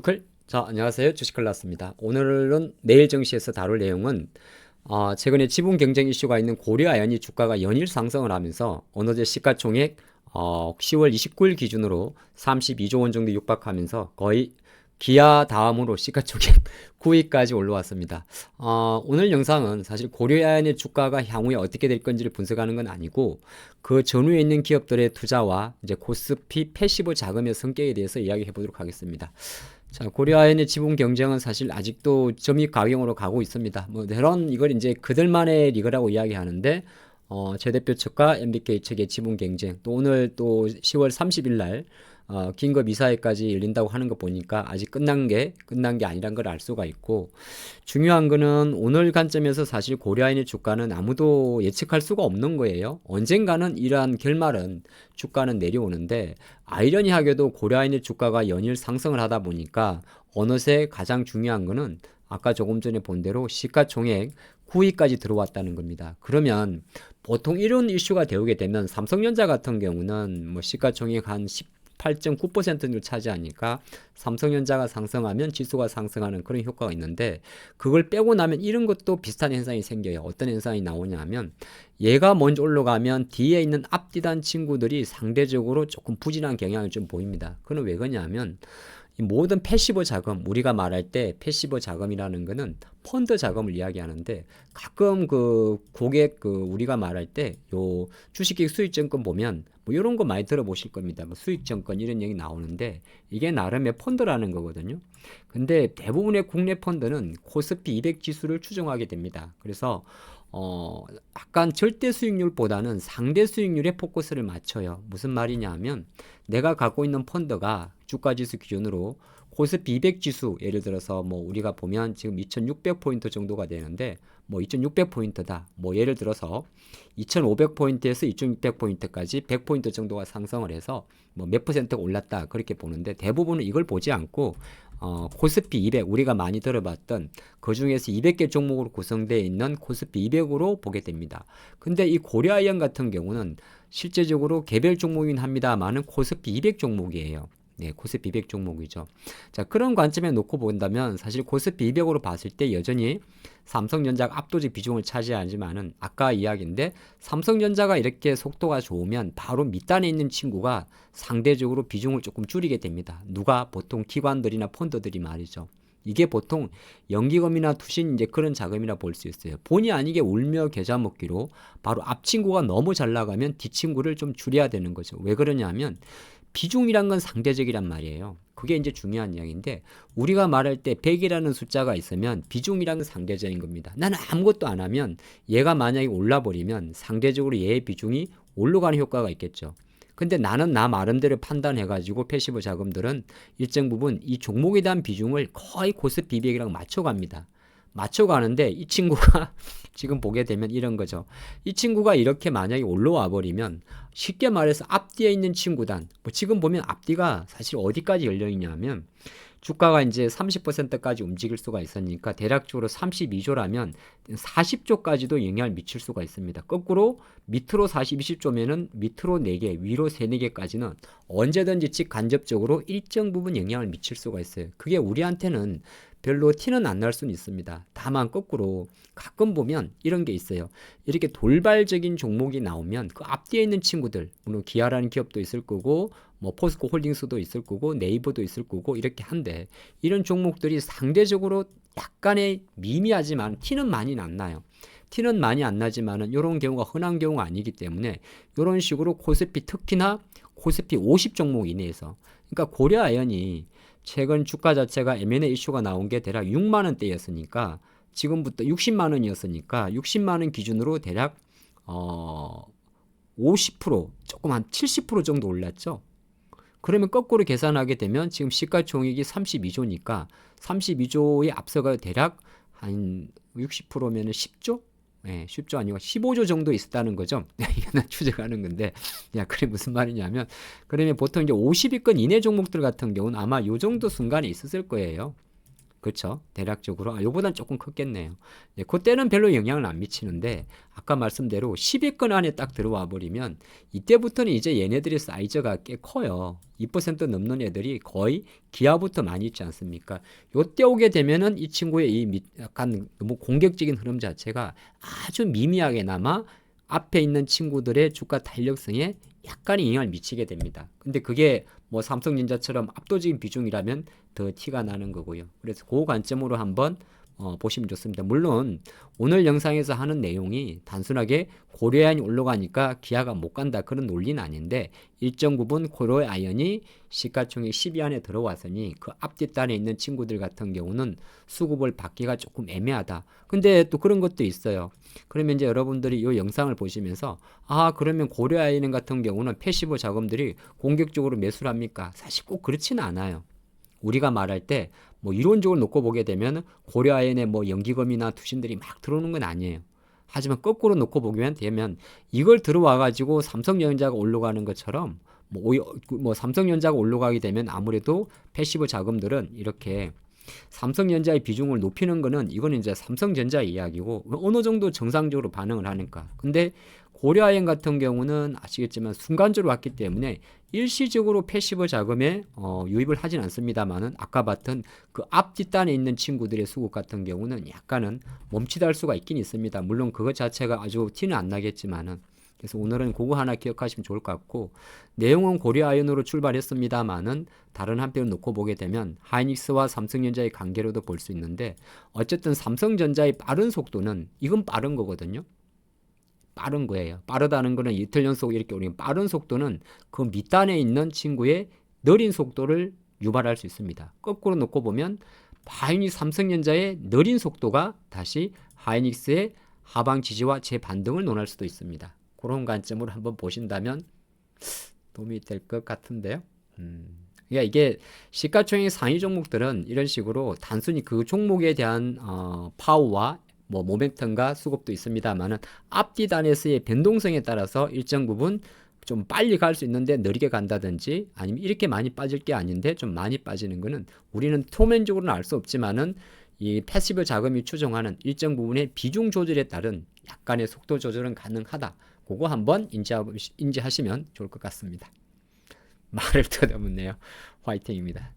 주클? 자, 안녕하세요. 주식클라스입니다. 오늘은 내일 증시에서 다룰 내용은 최근에 지분 경쟁 이슈가 있는 고려아연이 주가가 연일 상승을 하면서 어느새 시가총액 10월 29일 기준으로 32조 원 정도 육박하면서 거의 기아 다음으로 시가총액 9위까지 올라왔습니다. 오늘 영상은 사실 고려아연의 주가가 향후에 어떻게 될 건지를 분석하는 건 아니고 그 전후에 있는 기업들의 투자와 이제 코스피 패시브 자금의 성격에 대해서 이야기해 보도록 하겠습니다. 자, 고려아연의 지분 경쟁은 사실 아직도 점입 가경으로 가고 있습니다. 뭐, 물론 이걸 이제 그들만의 리그라고 이야기하는데, 제 대표 측과 MBK 측의 지분 경쟁, 또 오늘 또 10월 30일 날, 긴급 이사회까지 열린다고 하는 거 보니까 아직 끝난 게 아니란 걸 알 수가 있고, 중요한 거는 오늘 관점에서 사실 고려아연의 주가는 아무도 예측할 수가 없는 거예요. 언젠가는 이러한 결말은 주가는 내려오는데, 아이러니하게도 고려아연의 주가가 연일 상승을 하다 보니까 어느새 가장 중요한 거는 아까 조금 전에 본 대로 시가총액 9위까지 들어왔다는 겁니다. 그러면 보통 이런 이슈가 되게 되면 삼성전자 같은 경우는 뭐 시가총액 한 8.9%를 차지하니까 삼성전자가 상승하면 지수가 상승하는 그런 효과가 있는데, 그걸 빼고 나면 이런 것도 비슷한 현상이 생겨요. 어떤 현상이 나오냐 하면 얘가 먼저 올라가면 뒤에 있는 앞뒤단 친구들이 상대적으로 조금 부진한 경향을 좀 보입니다. 그건 왜 그러냐면 이 모든 패시브 자금, 우리가 말할 때 패시브 자금이라는 거는 펀드 자금을 이야기하는데, 가끔 그 고객 우리가 말할 때 요 주식기 수익증권 보면 뭐 이런 거 많이 들어보실 겁니다. 뭐 수익증권 이런 얘기 나오는데 이게 나름의 펀드라는 거거든요. 근데 대부분의 국내 펀드는 코스피 200 지수를 추종하게 됩니다. 그래서 약간 절대 수익률보다는 상대 수익률에 포커스를 맞춰요. 무슨 말이냐 하면 내가 갖고 있는 펀드가 주가 지수 기준으로 코스피 200 지수, 예를 들어서 뭐 우리가 보면 지금 2600포인트 정도가 되는데 뭐 2600포인트다. 뭐 예를 들어서 2500포인트에서 2600포인트까지 100포인트 정도가 상승을 해서 뭐 몇 퍼센트가 올랐다. 그렇게 보는데 대부분은 이걸 보지 않고 코스피 200, 우리가 많이 들어봤던 그 중에서 200개 종목으로 구성되어 있는 코스피 200으로 보게 됩니다. 근데 이 고려아연 같은 경우는 실제적으로 개별 종목이긴 합니다만은 코스피 200 종목이에요. 네, 코스피 200 종목이죠. 자, 그런 관점에 놓고 본다면 사실 코스피 200으로 봤을 때 여전히 삼성전자가 압도적 비중을 차지하지만은 아까 이야기인데, 삼성전자가 이렇게 속도가 좋으면 바로 밑단에 있는 친구가 상대적으로 비중을 조금 줄이게 됩니다. 누가? 보통 기관들이나 펀드들이 말이죠. 이게 보통 연기금이나 투신 이제 그런 자금이라 볼 수 있어요. 본의 아니게 울며 겨자 먹기로 바로 앞 친구가 너무 잘 나가면 뒤 친구를 좀 줄여야 되는 거죠. 왜 그러냐면 비중이란 건 상대적이란 말이에요. 그게 이제 중요한 이야기인데, 우리가 말할 때 100이라는 숫자가 있으면 비중이란 건 상대적인 겁니다. 나는 아무것도 안 하면 얘가 만약에 올라버리면 상대적으로 얘의 비중이 올라가는 효과가 있겠죠. 근데 나는 나 나름대로 판단해가지고 패시브 자금들은 일정 부분 이 종목에 대한 비중을 거의 코스피 200이랑 맞춰갑니다. 맞춰가는데 이 친구가 지금 보게 되면 이런 거죠. 이 친구가 이렇게 만약에 올라와 버리면 쉽게 말해서 앞뒤에 있는 친구단, 뭐 지금 보면 앞뒤가 사실 어디까지 열려 있냐면 주가가 이제 30%까지 움직일 수가 있으니까 대략적으로 32조라면 40조까지도 영향을 미칠 수가 있습니다. 거꾸로 밑으로 20조면은 밑으로 4개, 위로 3, 4개까지는 언제든지 직간접적으로 일정 부분 영향을 미칠 수가 있어요. 그게 우리한테는 별로 티는 안 날 수는 있습니다. 다만 거꾸로 가끔 보면 이런 게 있어요. 이렇게 돌발적인 종목이 나오면 그 앞뒤에 있는 친구들, 물론 기아라는 기업도 있을 거고 뭐 포스코 홀딩스도 있을 거고 네이버도 있을 거고 이렇게 한데, 이런 종목들이 상대적으로 약간의 미미하지만 티는 많이 안 나요. 티는 많이 안 나지만은 이런 경우가 흔한 경우가 아니기 때문에 이런 식으로 코스피, 특히나 코스피 50 종목 이내에서, 그러니까 고려아연이 최근 주가 자체가 M&A 이슈가 나온 게 대략 6만 원대였으니까 지금부터 60만 원이었으니까 60만 원 기준으로 대략 50% 조금 한 70% 정도 올랐죠. 그러면 거꾸로 계산하게 되면 지금 시가총액이 32조니까 32조에 앞서가 대략 한 60%면은 10조? 네, 10조 아니고 15조 정도 있었다는 거죠. 이건 추정하는 건데, 야, 그게 무슨 말이냐면, 그러면 보통 이제 50위권 이내 종목들 같은 경우는 아마 요 정도 순간에 있었을 거예요. 그렇죠. 대략적으로. 요보단 조금 컸겠네요. 예, 그때는 별로 영향을 안 미치는데 아까 말씀대로 10위권 안에 딱 들어와 버리면 이때부터는 이제 얘네들의 사이즈가 꽤 커요. 2% 넘는 애들이 거의 기아부터 많이 있지 않습니까? 요때 오게 되면은 이 친구의 약간 너무 공격적인 흐름 자체가 아주 미미하게나마 앞에 있는 친구들의 주가 탄력성에 약간의 영향을 미치게 됩니다. 근데 그게 뭐 삼성전자처럼 압도적인 비중이라면 더 티가 나는 거고요. 그래서 그 관점으로 한번 보시면 좋습니다. 물론 오늘 영상에서 하는 내용이 단순하게 고려아연이 올라가니까 기아가 못 간다 그런 논리는 아닌데 일정 부분 고려아연이 시가총액 10위 안에 들어왔으니 그 앞뒷단에 있는 친구들 같은 경우는 수급을 받기가 조금 애매하다. 근데 또 그런 것도 있어요. 그러면 이제 여러분들이 이 영상을 보시면서 그러면 고려아연 같은 경우는 패시브 자금들이 공격적으로 매수를 합니까? 사실 꼭 그렇지는 않아요. 우리가 말할 때 뭐 이론적으로 놓고 보게 되면 고려아연의 뭐 연기금이나 투신들이 막 들어오는 건 아니에요. 하지만 거꾸로 놓고 보면 되면 이걸 들어와 가지고 삼성전자가 올라가는 것처럼 뭐 삼성전자가 올라가게 되면 아무래도 패시브 자금들은 이렇게 삼성전자의 비중을 높이는 거는 이거는 이제 삼성전자 이야기고 어느 정도 정상적으로 반응을 하니까. 근데 고려아연 같은 경우는 아시겠지만 순간적으로 왔기 때문에 일시적으로 패시브 자금에 유입을 하진 않습니다만은 아까 봤던 그 앞뒷단에 있는 친구들의 수급 같은 경우는 약간은 멈칫할 수가 있긴 있습니다. 물론 그것 자체가 아주 티는 안 나겠지만은. 그래서 오늘은 그거 하나 기억하시면 좋을 것 같고 내용은 고려아연으로 출발했습니다만은 다른 한편을 놓고 보게 되면 하이닉스와 삼성전자의 관계로도 볼 수 있는데 어쨌든 삼성전자의 빠른 속도는 이건 빠른 거거든요. 빠른 거예요. 빠르다는 거는 이틀 연속 이렇게 우리가 빠른 속도는 그 밑단에 있는 친구의 느린 속도를 유발할 수 있습니다. 거꾸로 놓고 보면 하이닉스 삼성전자의 느린 속도가 다시 하이닉스의 하방 지지와 재반등을 논할 수도 있습니다. 그런 관점으로 한번 보신다면 도움이 될 것 같은데요. 그러니까 이게 시가총액 상위 종목들은 이런 식으로 단순히 그 종목에 대한 파워와 뭐 모멘텀과 수급도 있습니다만은 앞뒤단에서의 변동성에 따라서 일정 부분 좀 빨리 갈 수 있는데 느리게 간다든지 아니면 이렇게 많이 빠질 게 아닌데 좀 많이 빠지는 거는 우리는 표면적으로는 알 수 없지만은 이 패시브 자금이 추정하는 일정 부분의 비중 조절에 따른 약간의 속도 조절은 가능하다. 그거 한번 인지하시면 좋을 것 같습니다. 말을 더듬었네요. 화이팅입니다.